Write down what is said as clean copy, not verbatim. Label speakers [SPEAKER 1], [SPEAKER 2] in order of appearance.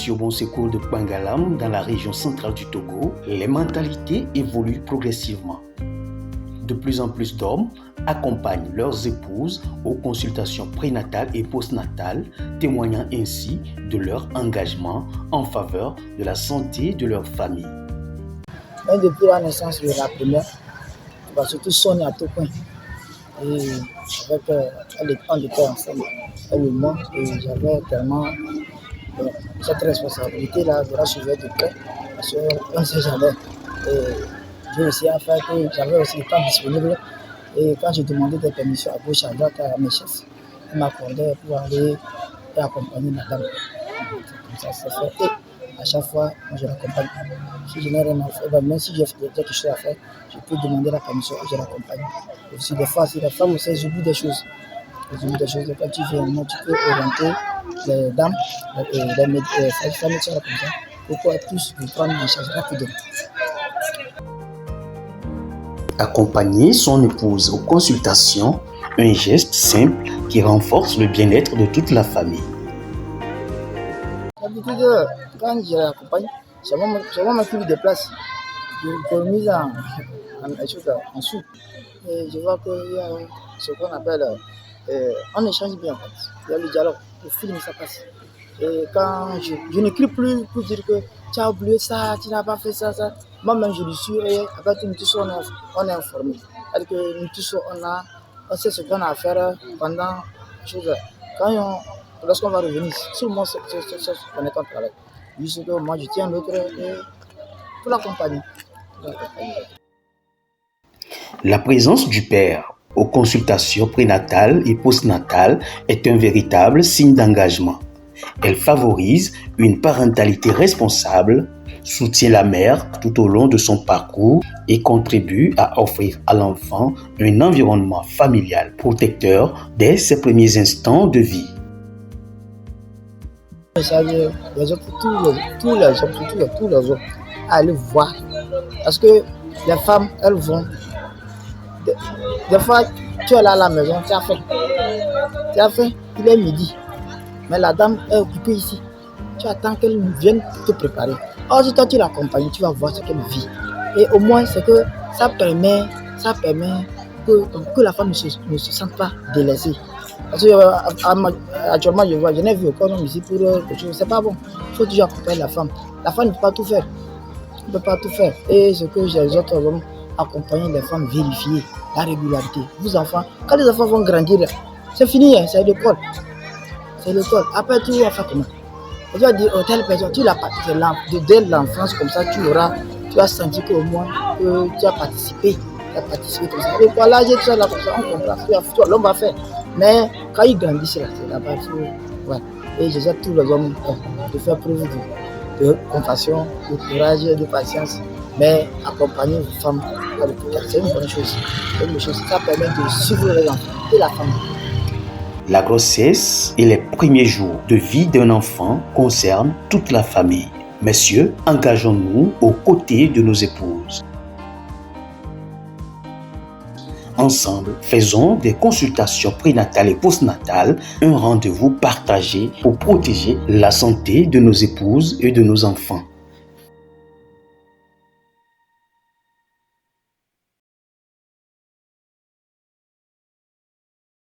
[SPEAKER 1] Monsieur Bon Secours de Kpangalam, dans la région centrale du Togo, les mentalités évoluent progressivement. De plus en plus d'hommes accompagnent leurs épouses aux consultations prénatales et postnatales, témoignant ainsi de leur engagement en faveur de la santé de leur famille.
[SPEAKER 2] Depuis la naissance de la première, on va surtout sonner à tout point. Et avec on était ensemble, elle et moi, et j'avais tellement cette responsabilité-là de la suivre de près, parce qu'on ne sait jamais. J'ai aussi à faire que j'avais aussi le temps disponible. Et quand j'ai demandé des permissions à gauche, à droite à mes chefs, ils m'accordaient pour aller et accompagner madame. Comme ça, c'est fait. Et à chaque fois, moi, je l'accompagne. Si je n'ai rien à faire, même si j'ai quelque chose à faire, je peux demander la permission et je l'accompagne. Aussi, des fois, si les femmes aussi, j'oublie des choses. Quand tu viens, moi, tu peux orienter les dames, les femmes comme ça, pour pouvoir tous vous prendre en charge rapidement.
[SPEAKER 1] Accompagner son épouse aux consultations, un geste simple qui renforce le bien-être de toute la famille.
[SPEAKER 2] D'habitude, quand je l'accompagne, c'est moi qui lui déplace. Je l'économise en sous. Et je vois qu'il y a ce qu'on appelle, on échange bien en fait. Il y a le dialogue, le film, ça passe. Et quand je n'écris plus pour dire que tu as oublié ça, tu n'as pas fait ça. Moi-même, je le suis et après tout, nous tous, on est informés. C'est-à-dire que nous tous, on sait ce qu'on a à faire pendant lorsqu'on va revenir. Tout le monde sait qu'on est en travail. Juste que moi, je tiens l'autre pour l'accompagner.
[SPEAKER 1] La présence du père aux consultations prénatales et postnatales est un véritable signe d'engagement. Elle favorise une parentalité responsable, soutient la mère tout au long de son parcours et contribue à offrir à l'enfant un environnement familial protecteur dès ses premiers instants de vie.
[SPEAKER 2] Les hommes, tous les hommes, à aller voir. Parce que les femmes, elles vont. Des fois, tu es là à la maison, tu as fait, il est midi. Mais la dame est occupée ici. Tu attends qu'elle vienne te préparer. Or, si toi tu l'accompagnes, tu vas voir ce qu'elle vit. Et au moins, c'est que ça permet que la femme ne se sente pas délaissée. Parce que actuellement, je n'ai vu aucun homme ici pour quelque chose. C'est pas bon. Il faut toujours accompagner la femme. La femme ne peut pas tout faire. Elle ne peut pas tout faire. Et ce que les autres hommes accompagner les femmes, vérifier la régularité. Vous enfants, quand les enfants vont grandir, c'est fini, c'est l'école. C'est l'école. Après, tu vas faire comment? Tu vas dire, oh, telle personne, tu l'as participé dès l'enfance, comme ça, tu as senti qu'au moins que tu as participé. Comme ça. Et voilà, j'ai tout ça là, comme ça, on comprend. L'homme va faire. Mais quand ils grandissent là, c'est là-bas. Ouais. Et je sais tous les hommes de faire preuve de compassion, de courage, de patience. Mais accompagner une femme, c'est une bonne chose. Ça permet de suivre les enfants et la famille.
[SPEAKER 1] La grossesse et les premiers jours de vie d'un enfant concernent toute la famille. Messieurs, engageons-nous aux côtés de nos épouses. Ensemble, faisons des consultations prénatales et postnatales un rendez-vous partagé pour protéger la santé de nos épouses et de nos enfants.